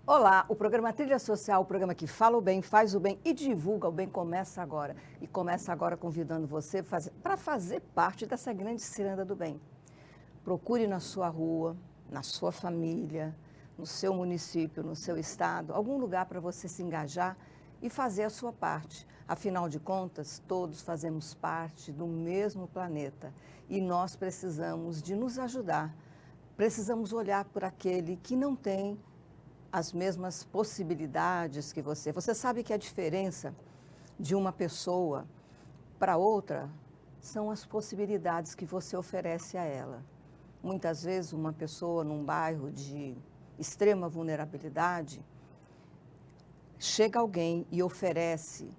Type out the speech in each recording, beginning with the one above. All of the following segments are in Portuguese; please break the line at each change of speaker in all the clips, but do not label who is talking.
Olá, o programa Trilha Social, o programa que fala o bem, faz o bem e divulga o bem, começa agora. E começa agora convidando você para fazer parte dessa grande ciranda do bem. Procure na sua rua, na sua família, no seu município, no seu estado, algum lugar para você se engajar e fazer a sua parte. Afinal de contas, todos fazemos parte do mesmo planeta e nós precisamos de nos ajudar. Precisamos olhar por aquele que não tem as mesmas possibilidades que você. Você sabe que a diferença de uma pessoa para outra são as possibilidades que você oferece a ela. Muitas vezes uma pessoa num bairro de extrema vulnerabilidade, chega alguém e oferece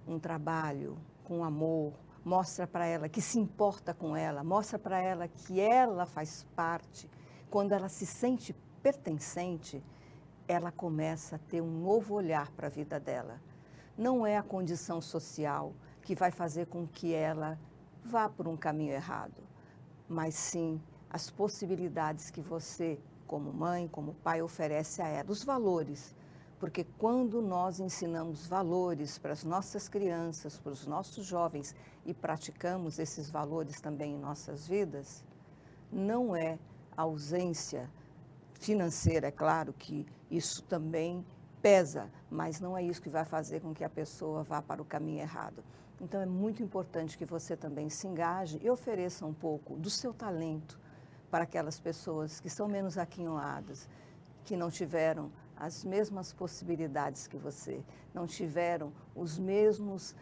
um trabalho com amor, mostra para ela que se importa com ela, mostra para ela que ela faz parte. Quando ela se sente pertencente, ela começa a ter um novo olhar para a vida dela. Não é a condição social que vai fazer com que ela vá por um caminho errado, mas sim as possibilidades que você, como mãe, como pai, oferece a ela, os valores. Porque quando nós ensinamos valores para as nossas crianças, para os nossos jovens e praticamos esses valores também em nossas vidas, não é a ausência financeira, é claro que isso também pesa, mas não é isso que vai fazer com que a pessoa vá para o caminho errado. Então é muito importante que você também se engaje e ofereça um pouco do seu talento para aquelas pessoas que são menos aquinhoadas, que não tiveram as mesmas possibilidades que você, não tiveram os mesmos,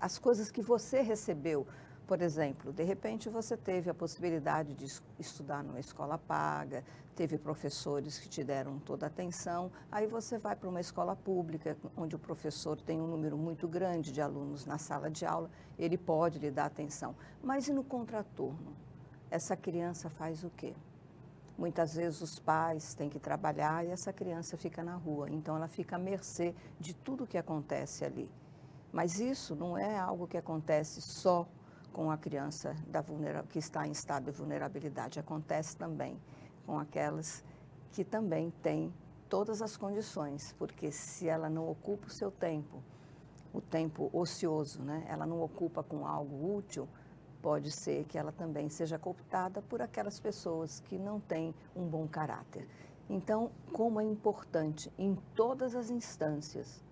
as coisas que você recebeu. Por exemplo, de repente você teve a possibilidade de estudar numa escola paga, teve professores que te deram toda a atenção, aí você vai para uma escola pública, onde o professor tem um número muito grande de alunos na sala de aula, ele pode lhe dar atenção. Mas e no contraturno? Essa criança faz o quê? Muitas vezes os pais têm que trabalhar e essa criança fica na rua, então ela fica à mercê de tudo que acontece ali. Mas isso não é algo que acontece só com a criança que está em estado de vulnerabilidade, acontece também com aquelas que também têm todas as condições, porque se ela não ocupa o tempo ocioso, né, ela não ocupa com algo útil, pode ser que ela também seja cooptada por aquelas pessoas que não têm um bom caráter. Então, como é importante em todas as instâncias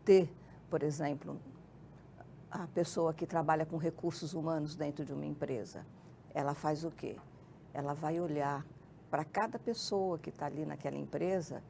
ter, por exemplo, a pessoa que trabalha com recursos humanos dentro de uma empresa, ela faz o quê? Ela vai olhar para cada pessoa que está ali naquela empresa,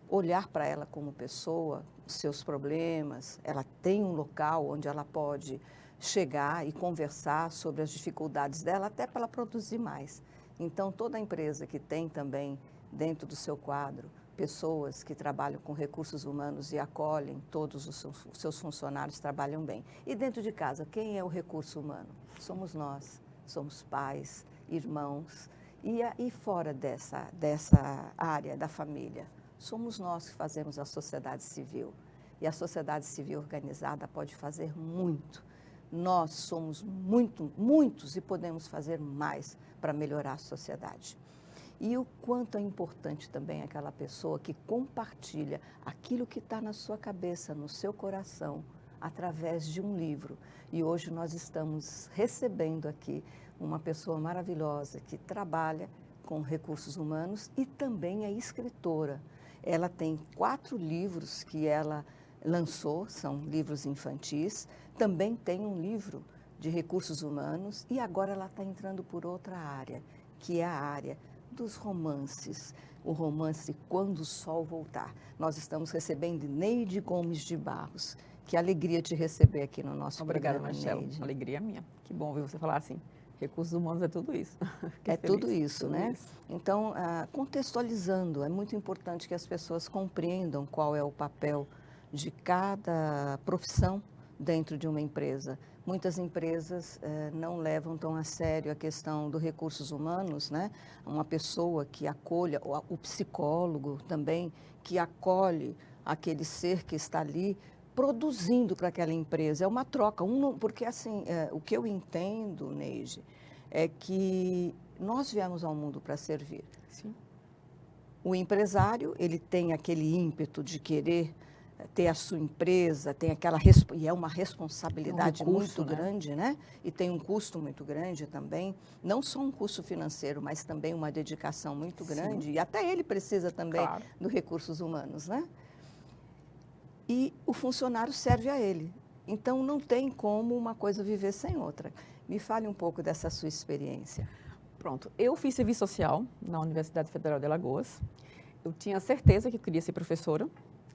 olhar para ela como pessoa, os seus problemas, ela tem um local onde ela pode chegar e conversar sobre as dificuldades dela, até para ela produzir mais. Então, toda empresa que tem também dentro do seu quadro pessoas que trabalham com recursos humanos e acolhem todos os seus funcionários, trabalham bem. E dentro de casa, quem é o recurso humano? Somos nós, somos pais, irmãos. E fora dessa área da família, somos nós que fazemos a sociedade civil. E a sociedade civil organizada pode fazer muito. Nós somos muitos e podemos fazer mais para melhorar a sociedade. E o quanto é importante também aquela pessoa que compartilha aquilo que está na sua cabeça, no seu coração, através de um livro. E hoje nós estamos recebendo aqui uma pessoa maravilhosa que trabalha com recursos humanos e também é escritora. Ela tem 4 livros que ela lançou, são livros infantis, também tem um livro de recursos humanos e agora ela está entrando por outra área, que é a área dos romances, o romance Quando o Sol Voltar. Nós estamos recebendo Neide Gomes de Barros. Que alegria te receber aqui no nosso programa,
Marcelo.
Neide.
Alegria minha. Que bom ver você falar assim. Recursos humanos é tudo isso.
É tudo isso,
tudo
né?
Isso.
Então, contextualizando, é muito importante que as pessoas compreendam qual é o papel de cada profissão dentro de uma empresa. Muitas empresas não levam tão a sério a questão dos recursos humanos, né? Uma pessoa que acolha, o psicólogo também, que acolhe aquele ser que está ali produzindo para aquela empresa, é uma troca. Porque, assim, o que eu entendo, Neide, é que nós viemos ao mundo para servir.
Sim.
O empresário, ele tem aquele ímpeto de querer ter a sua empresa, tem aquela e é uma responsabilidade muito grande, né? E tem um custo muito grande também, não só um custo financeiro, mas também uma dedicação muito grande, e até ele precisa também dos recursos humanos, né? E o funcionário serve a ele. Então, não tem como uma coisa viver sem outra. Me fale um pouco dessa sua experiência.
Pronto, eu fiz serviço social na Universidade Federal de Alagoas. Eu tinha certeza que eu queria ser professora,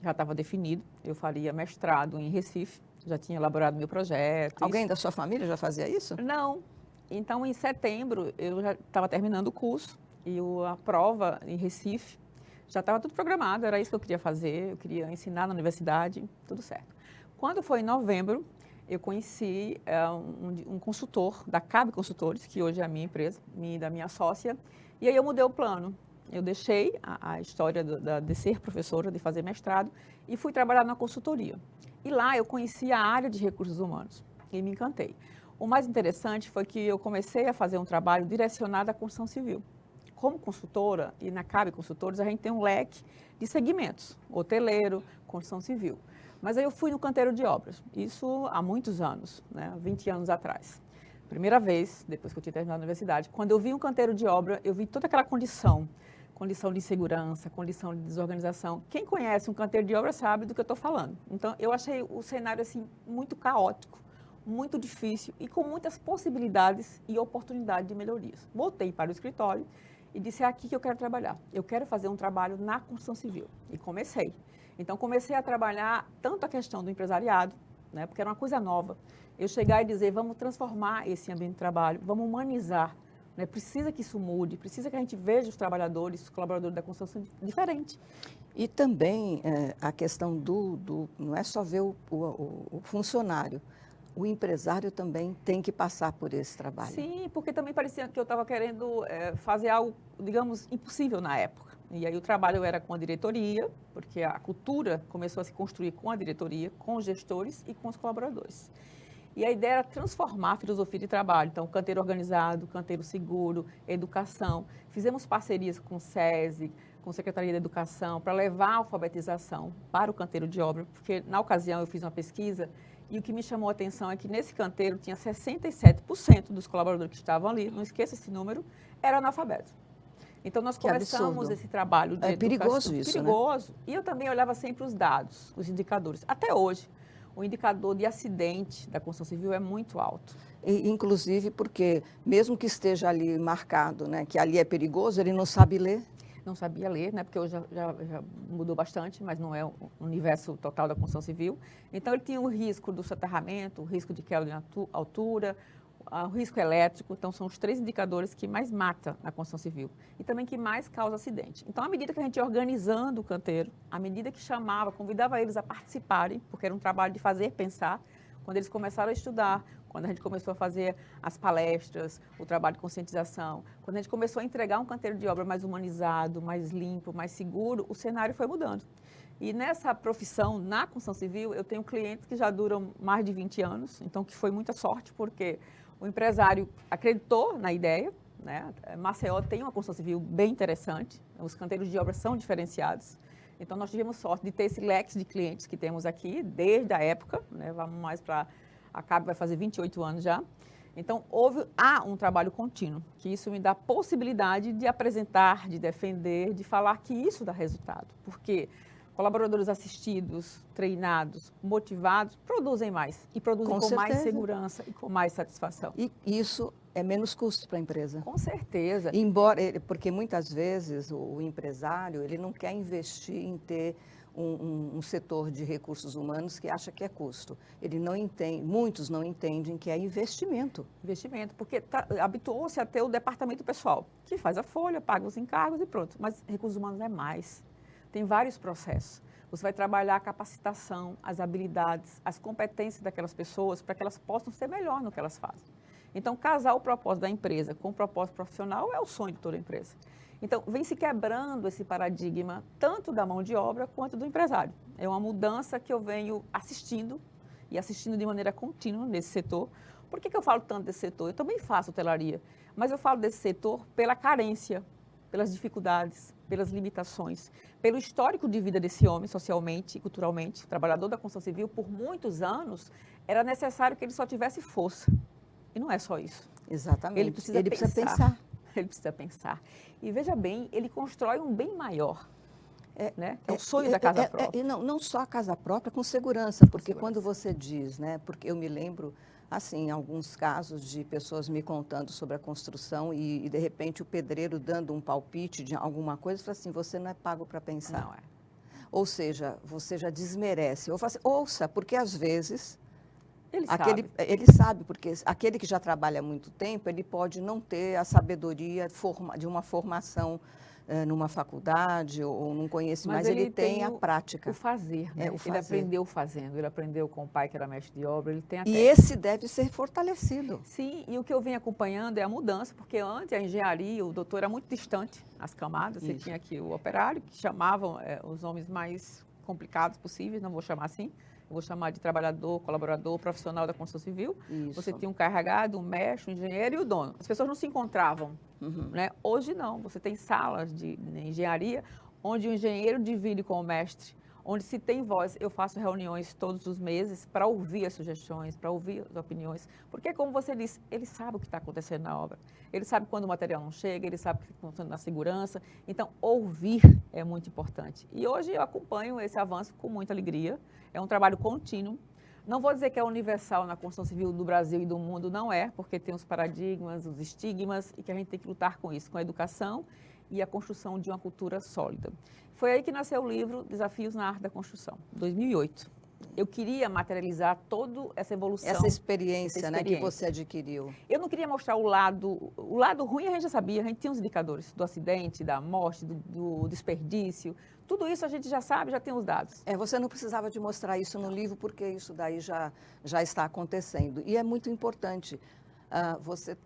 já estava definido. Eu faria mestrado em Recife, já tinha elaborado meu projeto.
Alguém da sua família já fazia isso?
Não. Então, em setembro, eu já estava terminando o curso e a prova em Recife já estava tudo programado, era isso que eu queria fazer, eu queria ensinar na universidade, tudo certo. Quando foi em novembro, eu conheci um consultor da CAB Consultores, que hoje é a minha empresa, da minha sócia, e aí eu mudei o plano. Eu deixei a história de ser professora, de fazer mestrado, e fui trabalhar na consultoria. E lá eu conheci a área de recursos humanos e me encantei. O mais interessante foi que eu comecei a fazer um trabalho direcionado à construção civil. Como consultora, e na CAB Consultores, a gente tem um leque de segmentos, hoteleiro, construção civil. Mas aí eu fui no canteiro de obras, isso há muitos anos, né, 20 anos atrás. Primeira vez, depois que eu tinha terminado a universidade, quando eu vi um canteiro de obra, eu vi toda aquela condição de segurança, condição de desorganização. Quem conhece um canteiro de obra sabe do que eu estou falando. Então, eu achei o cenário assim, muito caótico, muito difícil e com muitas possibilidades e oportunidades de melhorias. Voltei para o escritório e disse, é aqui que eu quero trabalhar. Eu quero fazer um trabalho na construção civil. E comecei. Então, comecei a trabalhar tanto a questão do empresariado, né, porque era uma coisa nova. Eu chegar e dizer, vamos transformar esse ambiente de trabalho, vamos humanizar. Né, precisa que isso mude, precisa que a gente veja os trabalhadores, os colaboradores da construção diferente.
E também a questão não é só ver o funcionário, o empresário também tem que passar por esse trabalho.
Sim, porque também parecia que eu estava querendo fazer algo, digamos, impossível na época. E aí o trabalho era com a diretoria, porque a cultura começou a se construir com a diretoria, com os gestores e com os colaboradores. E a ideia era transformar a filosofia de trabalho. Então, canteiro organizado, canteiro seguro, educação. Fizemos parcerias com o SESI, com a Secretaria da Educação, para levar a alfabetização para o canteiro de obra, porque na ocasião eu fiz uma pesquisa e o que me chamou a atenção é que nesse canteiro tinha 67% dos colaboradores que estavam ali, não esqueça esse número, eram analfabetos. Então, nós começamos esse trabalho de educação.
Perigoso isso,
perigoso. Né? E eu também olhava sempre os dados, os indicadores. Até hoje, o indicador de acidente da construção civil é muito alto.
E, inclusive porque, mesmo que esteja ali marcado, né, que ali é perigoso, ele não sabe ler.
Não sabia ler, né, porque hoje já mudou bastante, mas não é o universo total da construção civil. Então, ele tinha o risco do soterramento, o risco de queda de altura, o risco elétrico. Então, são os 3 indicadores que mais matam na construção civil e também que mais causa acidente. Então, à medida que a gente ia organizando o canteiro, à medida que chamava, convidava eles a participarem, porque era um trabalho de fazer pensar, quando eles começaram a estudar, quando a gente começou a fazer as palestras, o trabalho de conscientização, quando a gente começou a entregar um canteiro de obra mais humanizado, mais limpo, mais seguro, o cenário foi mudando. E nessa profissão, na construção civil, eu tenho clientes que já duram mais de 20 anos, então que foi muita sorte, porque o empresário acreditou na ideia, né? Maceió tem uma construção civil bem interessante, os canteiros de obra são diferenciados. Então, nós tivemos sorte de ter esse leque de clientes que temos aqui desde a época, né? Vamos mais para a CAB, vai fazer 28 anos já. Então, há um trabalho contínuo, que isso me dá possibilidade de apresentar, de defender, de falar que isso dá resultado. Porque colaboradores assistidos, treinados, motivados, produzem mais. E produzem com mais segurança e com mais satisfação.
E isso é menos custo para a empresa.
Com certeza.
Porque muitas vezes o empresário, ele não quer investir em ter um setor de recursos humanos que acha que é custo. Ele não entende, muitos não entendem que é investimento.
Investimento, porque habituou-se a ter o departamento pessoal, que faz a folha, paga os encargos e pronto. Mas recursos humanos é mais. Tem vários processos. Você vai trabalhar a capacitação, as habilidades, as competências daquelas pessoas para que elas possam ser melhor no que elas fazem. Então, casar o propósito da empresa com o propósito profissional é o sonho de toda empresa. Então, vem se quebrando esse paradigma tanto da mão de obra quanto do empresário. É uma mudança que eu venho assistindo e assistindo de maneira contínua nesse setor. Por que eu falo tanto desse setor? Eu também faço hotelaria, mas eu falo desse setor pela carência, pelas dificuldades, pelas limitações, pelo histórico de vida desse homem, socialmente e culturalmente, trabalhador da construção civil, por muitos anos, era necessário que ele só tivesse força. E não é só isso.
Exatamente.
Ele precisa
pensar.
Ele precisa pensar. E veja bem, ele constrói um bem maior. Né? É o sonho da casa própria.
Não só a casa própria, com segurança, porque quando você diz, né, porque eu me lembro, assim, alguns casos de pessoas me contando sobre a construção e de repente o pedreiro dando um palpite de alguma coisa, fala assim, você não é pago para pensar.
Não é.
Ou seja, você já desmerece. Eu falo assim, ouça, porque às vezes
Ele
sabe, porque aquele que já trabalha há muito tempo, ele pode não ter a sabedoria de uma formação numa faculdade ou num conhecimento, mas ele tem a prática.
O fazer, né?
O fazer.
Ele aprendeu fazendo, ele aprendeu com o pai que era mestre de obra, ele tem a
E
técnica.
esse deve ser fortalecido.
Sim, e o que eu venho acompanhando é a mudança, porque antes a engenharia, o doutor era muito distante, as camadas, você tinha aqui o operário, que chamavam os homens mais complicados possíveis, não vou chamar assim, eu vou chamar de trabalhador, colaborador, profissional da construção civil.
Isso.
Você tinha um carregado, um mestre, um engenheiro e o dono. As pessoas não se encontravam. Né? Hoje não, você tem salas de engenharia onde o engenheiro divide com o mestre, onde se tem voz. Eu faço reuniões todos os meses para ouvir as sugestões, para ouvir as opiniões, porque como você disse, ele sabe o que está acontecendo na obra, ele sabe quando o material não chega, ele sabe o que está acontecendo na segurança, então ouvir é muito importante. E hoje eu acompanho esse avanço com muita alegria, é um trabalho contínuo. Não vou dizer que é universal na construção civil do Brasil e do mundo, não é, porque tem os paradigmas, os estigmas, e que a gente tem que lutar com isso, com a educação e a construção de uma cultura sólida. Foi aí que nasceu o livro Desafios na Arte da Construção, 2008. Eu queria materializar toda essa evolução.
Essa experiência, né, que você adquiriu.
Eu não queria mostrar o lado ruim, a gente já sabia, a gente tinha os indicadores do acidente, da morte, do desperdício, tudo isso a gente já sabe, já tem os dados.
Você não precisava de mostrar isso no livro, porque isso daí já está acontecendo. E é muito importante.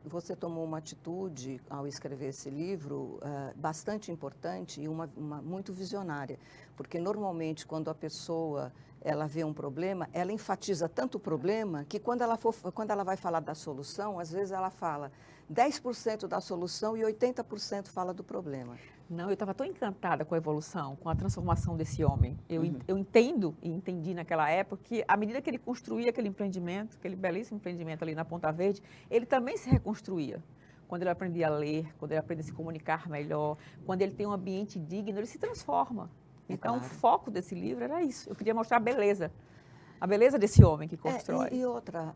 Você tomou uma atitude ao escrever esse livro bastante importante e uma muito visionária, porque normalmente quando a pessoa ela vê um problema, ela enfatiza tanto o problema que quando ela vai falar da solução, às vezes ela fala 10% da solução e 80% fala do problema.
Não, eu estava tão encantada com a evolução, com a transformação desse homem. Eu entendo e entendi naquela época que, à medida que ele construía aquele empreendimento, aquele belíssimo empreendimento ali na Ponta Verde, ele também se reconstruía. Quando ele aprendia a ler, quando ele aprende a se comunicar melhor, quando ele tem um ambiente digno, ele se transforma. Então, claro. O foco desse livro era isso. Eu queria mostrar a beleza desse homem que constrói.
E outra,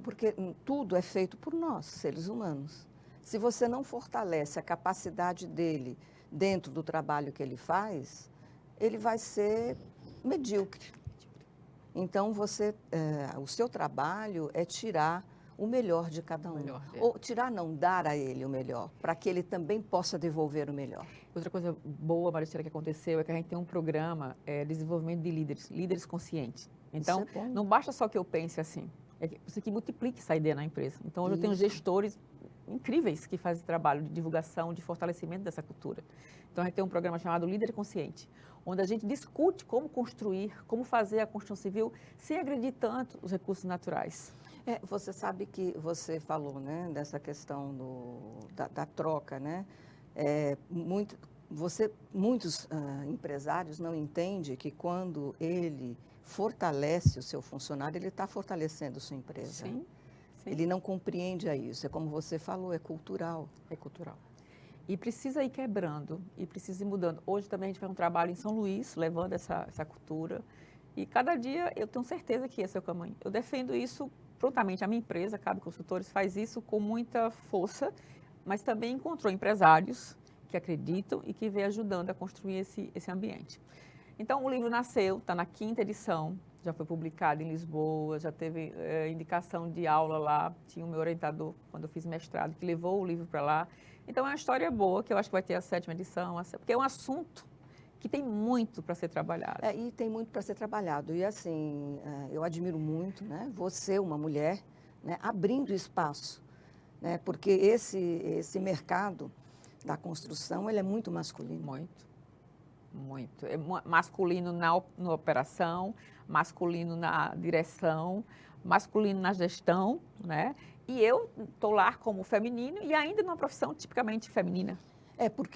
porque tudo é feito por nós, seres humanos. Se você não fortalece a capacidade dele dentro do trabalho que ele faz, ele vai ser medíocre. Então, o seu trabalho é tirar o melhor de cada um. Ou tirar, não, dar a ele o melhor, para que ele também possa devolver o melhor.
Outra coisa boa, Maristela, que aconteceu é que a gente tem um programa de desenvolvimento de líderes conscientes. Então, não basta só que eu pense assim, é que você que multiplique essa ideia na empresa. Então, hoje eu tenho gestores incríveis que fazem trabalho de divulgação, de fortalecimento dessa cultura. Então, a gente tem um programa chamado Líder Consciente, onde a gente discute como construir, como fazer a construção civil sem agredir tanto os recursos naturais.
Você sabe que você falou, né, dessa questão da troca, né? Muitos empresários não entendem que quando ele fortalece o seu funcionário, ele está fortalecendo a sua empresa.
Sim.
Ele não compreende isso. É como você falou, é cultural.
É cultural. E precisa ir quebrando, e precisa ir mudando. Hoje também a gente faz um trabalho em São Luís, levando essa cultura. E cada dia eu tenho certeza que esse é o caminho. Eu defendo isso prontamente. A minha empresa, Cabe Consultores, faz isso com muita força, mas também encontrou empresários que acreditam e que vêm ajudando a construir esse ambiente. Então, o livro nasceu, está na 5ª edição, já foi publicado em Lisboa, já teve indicação de aula lá, tinha o meu orientador, quando eu fiz mestrado, que levou o livro para lá. Então, é uma história boa, que eu acho que vai ter a 7ª edição, porque é um assunto que tem muito para ser trabalhado.
E tem muito para ser trabalhado. E, assim, eu admiro muito, né, você, uma mulher, né, abrindo espaço, né, porque esse mercado da construção, ele é muito masculino.
Muito. Muito. É masculino na operação, masculino na direção, masculino na gestão, né? E eu estou lá como feminino e ainda numa profissão tipicamente feminina.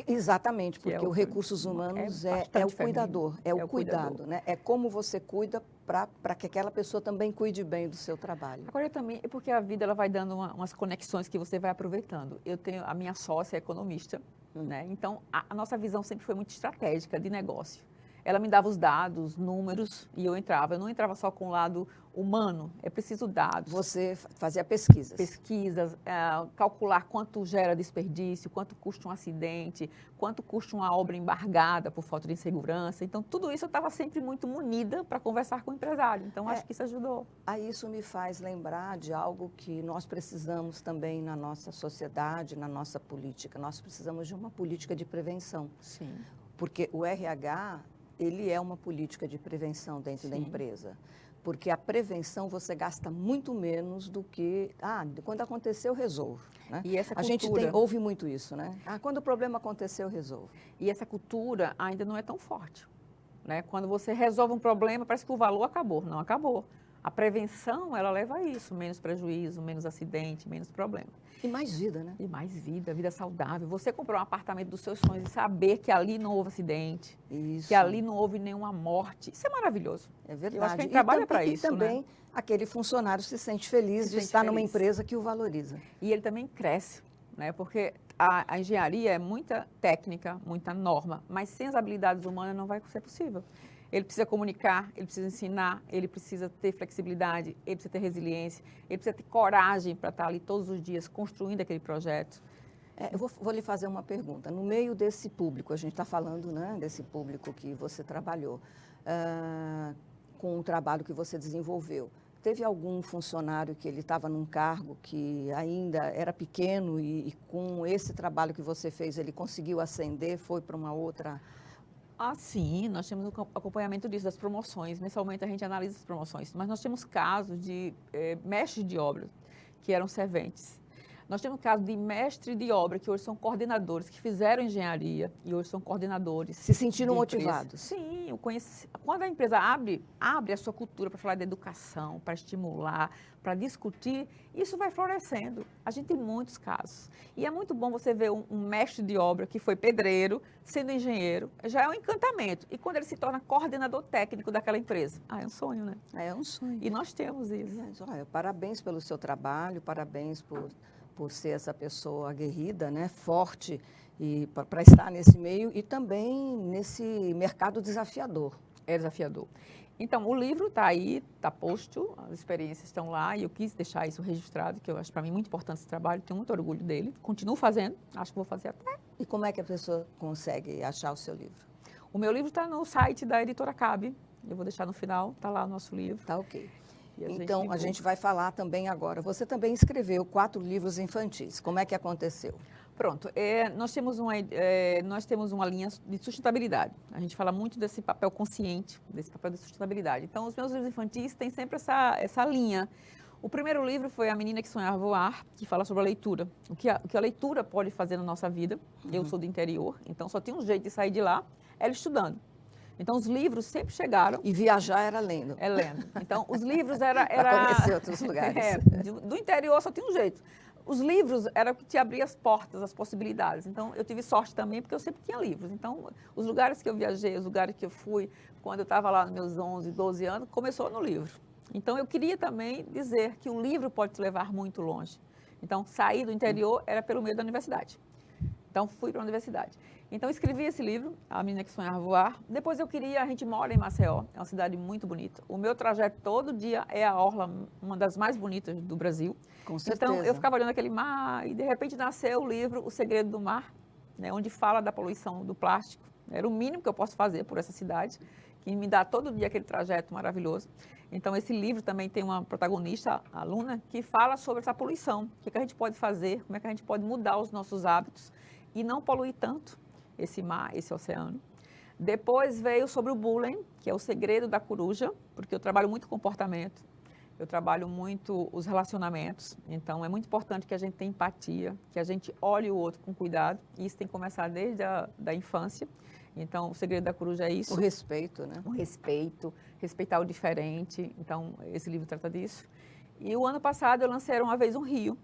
Exatamente,
Que é
porque
o
o recursos humanos é
bastante
o cuidador,
feminino,
é o
é o
cuidado,
cuidador.
né? É como você cuida para que aquela pessoa também cuide bem do seu trabalho.
Agora eu também, é porque a vida ela vai dando umas conexões que você vai aproveitando. Eu tenho a minha sócia é economista, né? Então a nossa visão sempre foi muito estratégica de negócio. Ela me dava os dados, números e eu entrava. Eu não entrava só com o lado humano, é preciso dados.
Você fazia pesquisas.
Pesquisas, calcular quanto gera desperdício, quanto custa um acidente, quanto custa uma obra embargada por falta de segurança. Então, tudo isso eu estava sempre muito munida para conversar com o empresário. Então, acho que isso ajudou.
Aí isso me faz lembrar de algo que nós precisamos também na nossa sociedade, na nossa política. Nós precisamos de uma política de prevenção.
Sim.
Porque o RH, ele é uma política de prevenção dentro da empresa. Porque a prevenção você gasta muito menos do que, quando aconteceu, resolvo. Né?
E essa cultura,
a gente ouve muito isso, né? Quando o problema aconteceu, resolvo.
E essa cultura ainda não é tão forte. Né? Quando você resolve um problema, parece que o valor acabou. Não acabou. A prevenção, ela leva a isso, menos prejuízo, menos acidente, menos problema.
E mais vida, né?
E mais vida saudável. Você comprou um apartamento dos seus sonhos e saber que ali não houve acidente,
isso.
que ali não houve nenhuma morte. Isso é maravilhoso.
É verdade.
Eu acho que a gente trabalha para isso,
e também
né?
aquele funcionário se sente feliz de estar numa empresa que o valoriza.
E ele também cresce, né? Porque a engenharia é muita técnica, muita norma, mas sem as habilidades humanas não vai ser possível. Ele precisa comunicar, ele precisa ensinar, ele precisa ter flexibilidade, ele precisa ter resiliência, ele precisa ter coragem para estar ali todos os dias construindo aquele projeto.
Eu vou lhe fazer uma pergunta. No meio desse público, a gente está falando, né, desse público que você trabalhou, com o trabalho que você desenvolveu, teve algum funcionário que ele estava num cargo que ainda era pequeno e com esse trabalho que você fez, ele conseguiu ascender, foi para uma outra...
Sim, nós temos o acompanhamento disso, das promoções. Mensalmente a gente analisa as promoções, mas nós temos casos de mestres de obra que eram serventes. Nós temos casos de mestre de obra que hoje são coordenadores, que fizeram engenharia e hoje são coordenadores.
Se sentiram motivados?
Sim, quando a empresa abre a sua cultura para falar de educação, para estimular, para discutir, isso vai florescendo. A gente tem muitos casos. E é muito bom você ver um mestre de obra que foi pedreiro, sendo engenheiro, já é um encantamento. E quando ele se torna coordenador técnico daquela empresa, é um sonho, né?
É um sonho.
E nós temos isso.
Olha, parabéns pelo seu trabalho, parabéns por ser essa pessoa aguerrida, né, forte, e para estar nesse meio e também nesse mercado desafiador.
É desafiador. Então, o livro está aí, está posto, as experiências estão lá e eu quis deixar isso registrado, que eu acho para mim muito importante esse trabalho, tenho muito orgulho dele, continuo fazendo, acho que vou fazer até.
E como é que a pessoa consegue achar o seu livro?
O meu livro está no site da Editora Cabe, eu vou deixar no final, está lá o nosso livro.
Tá ok.
Então,
a gente vai falar também agora. Você também escreveu 4 livros infantis. Como é que aconteceu?
Pronto. Nós temos uma linha de sustentabilidade. A gente fala muito desse papel consciente, desse papel de sustentabilidade. Então, os meus livros infantis têm sempre essa linha. O primeiro livro foi A Menina que Sonhava Voar, que fala sobre a leitura. O que a leitura pode fazer na nossa vida. Eu sou do interior, então só tem um jeito de sair de lá, era estudando. Então, os livros sempre chegaram...
E viajar era lendo.
É lendo. Então, os livros era
para conhecer outros lugares.
Do interior só tinha um jeito. Os livros era o que te abria as portas, as possibilidades. Então, eu tive sorte também, porque eu sempre tinha livros. Então, os lugares que eu viajei, os lugares que eu fui, quando eu estava lá nos meus 11, 12 anos, começou no livro. Então, eu queria também dizer que o livro pode te levar muito longe. Então, sair do interior era pelo meio da universidade. Então, fui para a universidade. Então, escrevi esse livro, A Menina que Sonhava Voar. Depois a gente mora em Maceió, é uma cidade muito bonita. O meu trajeto todo dia é a orla, uma das mais bonitas do Brasil.
Com certeza.
Então, eu ficava olhando aquele mar e, de repente, nasceu o livro O Segredo do Mar, né, onde fala da poluição do plástico. Era o mínimo que eu posso fazer por essa cidade, que me dá todo dia aquele trajeto maravilhoso. Então, esse livro também tem uma protagonista, a aluna, que fala sobre essa poluição. O que a gente pode fazer, como é que a gente pode mudar os nossos hábitos e não poluir tanto esse mar, esse oceano. Depois veio sobre o bullying, que é o segredo da coruja, porque eu trabalho muito comportamento, eu trabalho muito os relacionamentos, então é muito importante que a gente tenha empatia, que a gente olhe o outro com cuidado, e isso tem que começar desde a infância. Então, o Segredo da Coruja é isso.
O respeito, né?
O respeito, respeitar o diferente. Então, esse livro trata disso. E o ano passado eu lancei Uma Vez um Rio,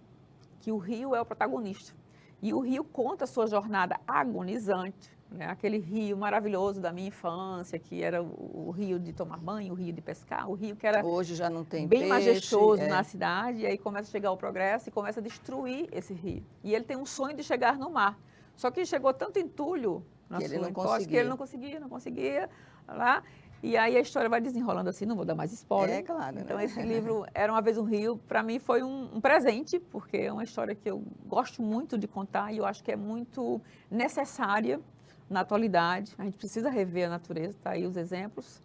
que o rio é o protagonista. E o rio conta a sua jornada agonizante, né? Aquele rio maravilhoso da minha infância, que era o rio de tomar banho, o rio de pescar, o rio que era
Hoje já não tem
bem
peixe,
majestoso na cidade, e aí começa a chegar o progresso e começa a destruir esse rio. E ele tem um sonho de chegar no mar. Só que chegou tanto entulho na
que ele
sua
não
encosta que ele não conseguia lá. E aí a história vai desenrolando assim, não vou dar mais spoiler.
É claro,
Então
né?
esse livro, Era Uma Vez um Rio, para mim foi um presente, porque é uma história que eu gosto muito de contar e eu acho que é muito necessária na atualidade. A gente precisa rever a natureza, tá aí os exemplos.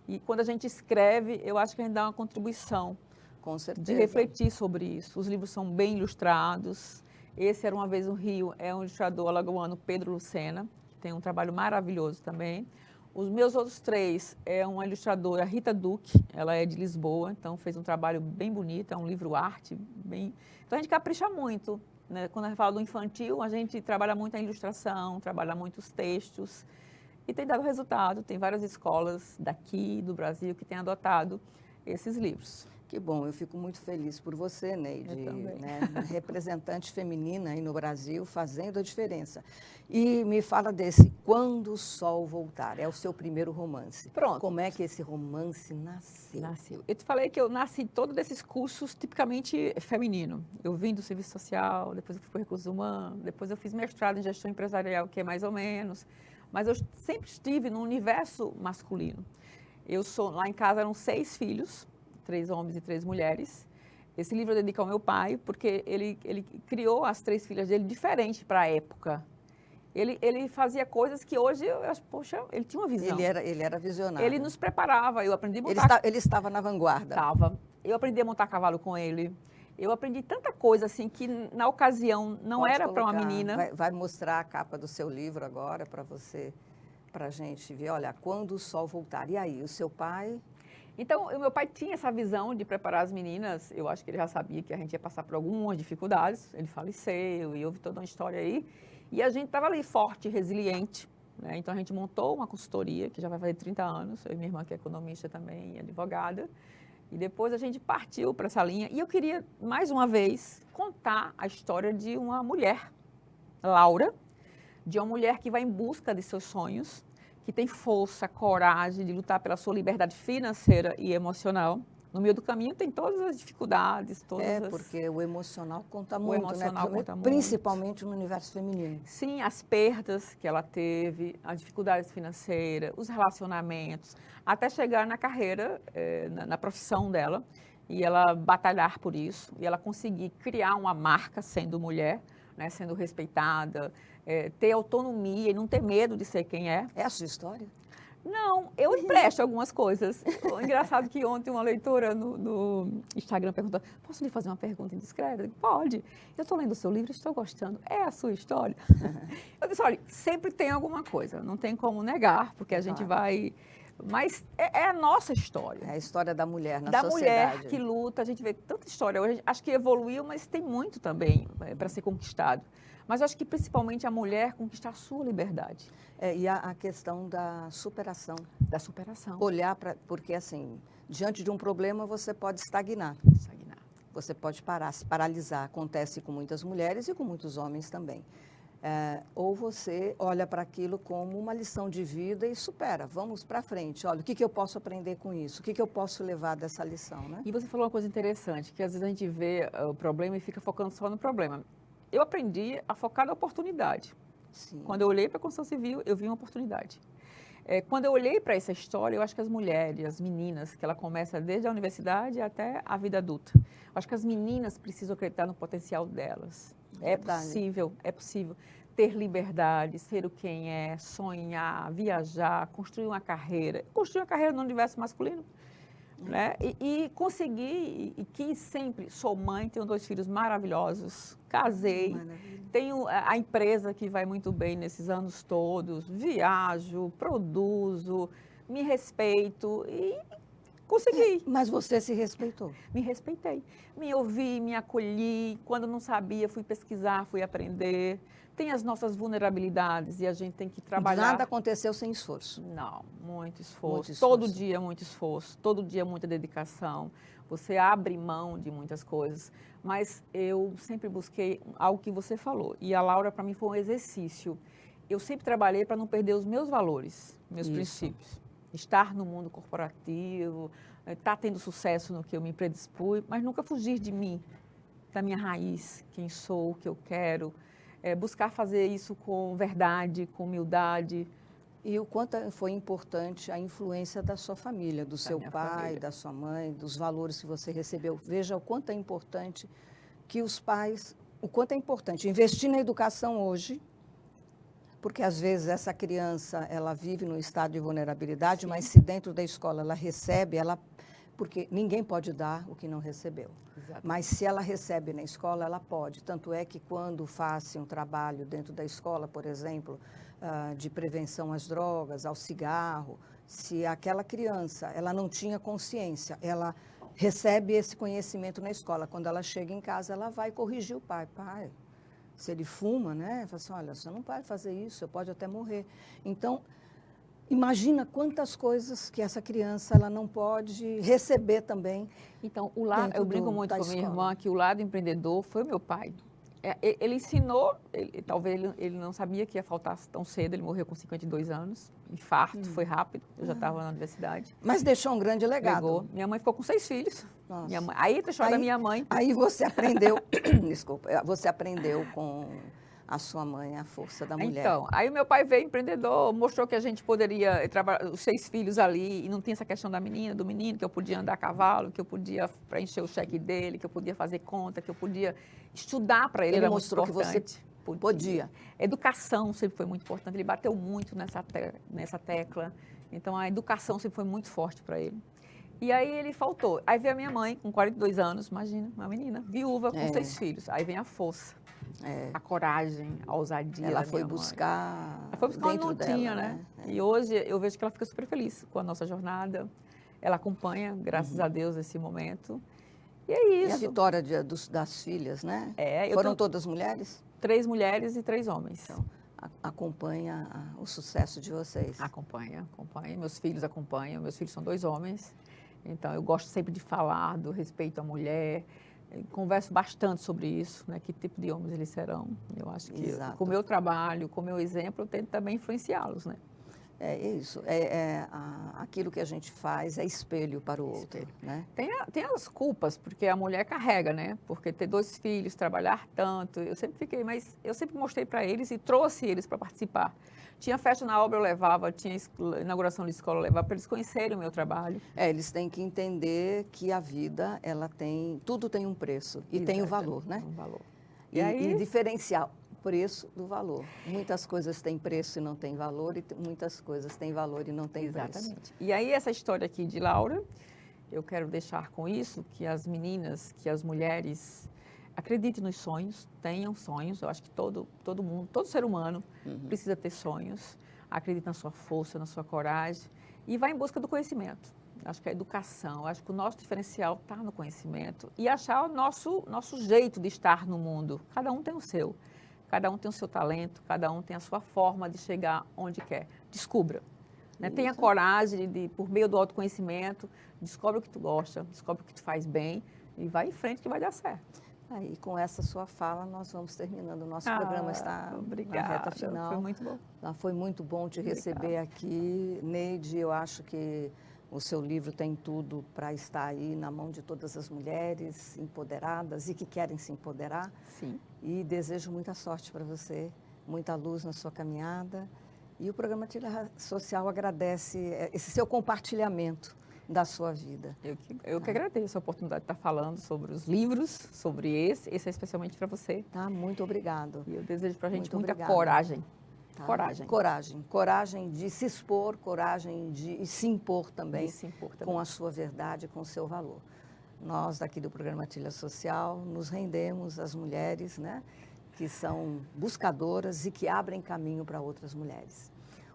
E quando a gente escreve, eu acho que a gente dá uma contribuição
Com certeza.
de refletir sobre isso. Os livros são bem ilustrados. Esse Era Uma Vez um Rio é um ilustrador alagoano, Pedro Lucena, que tem um trabalho maravilhoso também. Os meus outros 3 é uma ilustradora, Rita Duque, ela é de Lisboa, então fez um trabalho bem bonito, é um livro arte, bem... Então a gente capricha muito, né? Quando a gente fala do infantil, a gente trabalha muito a ilustração, trabalha muito os textos, e tem dado resultado, tem várias escolas daqui do Brasil que têm adotado esses livros.
Que bom, eu fico muito feliz por você, Neide, né, representante feminina aí no Brasil, fazendo a diferença. E me fala desse Quando o Sol Voltar, é o seu primeiro romance.
Pronto.
Como é que esse romance nasceu?
Nasceu. Eu te falei que eu nasci em todos desses cursos tipicamente feminino. Eu vim do serviço social, depois eu fui para recursos humanos, depois eu fiz mestrado em gestão empresarial, que é mais ou menos, mas eu sempre estive no universo masculino. Lá em casa eram 6 filhos, 3 homens e 3 mulheres. Esse livro eu dedico ao meu pai, porque ele criou as 3 filhas dele diferente para a época. Ele fazia coisas que hoje, eu acho, poxa, ele tinha uma visão.
Ele era visionário.
Ele nos preparava, eu aprendi a montar...
Ele estava na vanguarda.
Estava. Eu aprendi a montar cavalo com ele. Eu aprendi tanta coisa, assim, que na ocasião não
Pode
era para uma
colocar.
menina.
Vai mostrar a capa do seu livro agora para você, para a gente ver. Olha, Quando o Sol Voltar. E aí, o seu pai...
Então, o meu pai tinha essa visão de preparar as meninas. Eu acho que ele já sabia que a gente ia passar por algumas dificuldades. Ele faleceu e houve toda uma história aí. E a gente estava ali forte, resiliente, né? Então, a gente montou uma consultoria, que já vai fazer 30 anos. Eu e minha irmã, que é economista também, e advogada. E depois a gente partiu para essa linha. E eu queria, mais uma vez, contar a história de uma mulher, Laura, de uma mulher que vai em busca de seus sonhos, que tem força, coragem de lutar pela sua liberdade financeira e emocional. No meio do caminho tem todas as dificuldades,
porque o emocional conta muito,
emocional, né? Conta
Principalmente no universo feminino.
Sim, as perdas que ela teve, as dificuldades financeiras, os relacionamentos, até chegar na carreira, na profissão dela, e ela batalhar por isso, e ela conseguir criar uma marca sendo mulher, né, sendo respeitada, ter autonomia e não ter medo de ser quem é.
É a sua história?
Não, eu empresto algumas coisas. Engraçado que ontem uma leitora no Instagram perguntou, posso lhe fazer uma pergunta indiscreta? Eu digo, pode. Eu estou lendo o seu livro, estou gostando. É a sua história? Eu disse, olha, sempre tem alguma coisa, não tem como negar, porque a gente vai... Mas é a nossa história.
É a história da mulher na
sociedade. Da mulher que luta, a gente vê tanta história. Hoje, acho que evoluiu, mas tem muito também para ser conquistado. Mas acho que principalmente a mulher conquistar a sua liberdade.
E a questão da superação.
Da superação.
Olhar para... Porque, assim, diante de um problema, você pode estagnar. Você pode parar, se paralisar. Acontece com muitas mulheres e com muitos homens também. Ou você olha para aquilo como uma lição de vida e supera. Vamos para frente. Olha, o que eu posso aprender com isso? O que eu posso levar dessa lição, né?
E você falou uma coisa interessante, que às vezes a gente vê o problema e fica focando só no problema. Eu aprendi a focar na oportunidade.
Sim.
Quando eu olhei para a construção civil, eu vi uma oportunidade. Quando eu olhei para essa história, eu acho que as mulheres, as meninas, que ela começa desde a universidade até a vida adulta. Eu acho que as meninas precisam acreditar no potencial delas. É possível ter liberdade, ser o quem é, sonhar, viajar, construir uma carreira. Construir uma carreira no universo masculino. Né? E consegui, e quis sempre, sou mãe, tenho 2 filhos maravilhosos, casei, tenho a empresa que vai muito bem nesses anos todos, viajo, produzo, me respeito e consegui.
Mas você se respeitou.
Me respeitei. Me ouvi, me acolhi. Quando não sabia, fui pesquisar, fui aprender. Tem as nossas vulnerabilidades e a gente tem que trabalhar.
Nada aconteceu sem esforço.
Não, muito esforço.
Muito esforço.
Todo dia muito esforço, todo dia muita dedicação. Você abre mão de muitas coisas, mas eu sempre busquei algo que você falou. E a Laura, para mim, foi um exercício. Eu sempre trabalhei para não perder os meus valores, meus princípios. Estar no mundo corporativo, estar tendo sucesso no que eu me predispus, mas nunca fugir de mim, da minha raiz, quem sou, o que eu quero. Buscar fazer isso com verdade, com humildade.
E o quanto foi importante a influência da sua família, do seu pai, da sua mãe, dos valores que você recebeu. Veja o quanto é importante que os pais, o quanto é importante investir na educação hoje, porque às vezes essa criança, ela vive num estado de vulnerabilidade, mas se dentro da escola ela recebe, porque ninguém pode dar o que não recebeu. Exatamente. Mas se ela recebe na escola, ela pode. Tanto é que quando faz um trabalho dentro da escola, por exemplo, de prevenção às drogas, ao cigarro, se aquela criança ela não tinha consciência, ela recebe esse conhecimento na escola. Quando ela chega em casa, ela vai corrigir o pai. Pai, se ele fuma, né? Fala assim, olha, você não vai fazer isso, você pode até morrer. Então, imagina quantas coisas que essa criança ela não pode receber também.
Então, eu brinco muito com a minha irmã que o lado empreendedor foi o meu pai. Ele ensinou, talvez ele não sabia que ia faltar tão cedo, ele morreu com 52 anos, infarto, foi rápido, eu já estava na universidade.
Mas deixou um grande legado.
Legou. Minha mãe ficou com 6 filhos. Minha mãe, aí entra a história da minha mãe.
Aí você aprendeu, desculpa, você aprendeu com a sua mãe a força da mulher.
Então, aí o meu pai veio empreendedor, mostrou que a gente poderia trabalhar, os 6 filhos ali, e não tinha essa questão da menina, do menino, que eu podia andar a cavalo, que eu podia preencher o cheque dele, que eu podia fazer conta, que eu podia estudar para ele.
Ele
era
mostrou
muito
importante. Que você podia.
Educação sempre foi muito importante, ele bateu muito nessa tecla, então a educação sempre foi muito forte para ele. E aí ele faltou. Aí veio a minha mãe, com 42 anos, imagina, uma menina, viúva, com 6 filhos. Aí vem a força. A coragem, a ousadia.
Ela foi buscar.
Ela foi buscar onde não tinha, né? E hoje eu vejo que ela fica super feliz com a nossa jornada. Ela acompanha, graças a Deus, esse momento. E é isso.
E a vitória das filhas, né? Foram todas mulheres?
3 mulheres e 3 homens.
Então, acompanha o sucesso de vocês.
Acompanha. Meus filhos acompanham. Meus filhos são 2 homens. Então, eu gosto sempre de falar do respeito à mulher. Eu converso bastante sobre isso, né? Que tipo de homens eles serão. Eu acho que com o meu trabalho, com o meu exemplo, eu tento também influenciá-los, né?
É isso. Aquilo que a gente faz é espelho para o outro, né?
Tem as culpas, porque a mulher carrega, né? Porque ter 2 filhos, trabalhar tanto, eu sempre mas eu sempre mostrei para eles e trouxe eles para participar. Tinha festa na obra, eu levava, tinha inauguração de escola, eu levava para eles conhecerem o meu trabalho.
Eles têm que entender que a vida, tudo tem um preço e tem o valor, né?
Um valor.
E diferenciar o preço do valor. Muitas coisas têm preço e não têm valor, e muitas coisas têm valor e não têm preço.
Exatamente. E aí essa história aqui de Laura, eu quero deixar com isso que as meninas, que as mulheres acreditem nos sonhos, tenham sonhos. Eu acho que todo mundo, todo ser humano precisa ter sonhos. Acredite na sua força, na sua coragem e vá em busca do conhecimento. Acho que a educação, acho que o nosso diferencial está no conhecimento e achar o nosso jeito de estar no mundo. Cada um tem o seu. Cada um tem o seu talento, cada um tem a sua forma de chegar onde quer. Descubra. Né? Tenha coragem de, por meio do autoconhecimento, descobre o que tu gosta, descobre o que tu faz bem e vai em frente que vai dar certo.
Aí, com essa sua fala, nós vamos terminando. O nosso programa está na reta final.
Foi muito bom.
Foi muito bom te receber aqui. Neide, eu acho que o seu livro tem tudo para estar aí na mão de todas as mulheres empoderadas e que querem se empoderar.
Sim.
E desejo muita sorte para você, muita luz na sua caminhada. E o programa Trilha Social agradece esse seu compartilhamento da sua vida.
Eu que agradeço a oportunidade de estar falando sobre os livros, sobre esse é especialmente para você.
Tá, muito obrigado.
E eu desejo para a gente muita coragem.
Tá?
Coragem.
Coragem de se expor, coragem de se impor também, com a sua verdade, com o seu valor. Nós, daqui do programa Trilha Social, nos rendemos às mulheres, né, que são buscadoras e que abrem caminho para outras mulheres.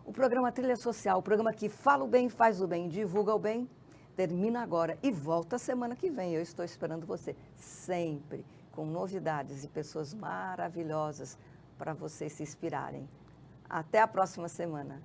O programa Trilha Social, o programa que fala o bem, faz o bem, divulga o bem, termina agora e volta semana que vem. Eu estou esperando você sempre com novidades e pessoas maravilhosas para vocês se inspirarem. Até a próxima semana.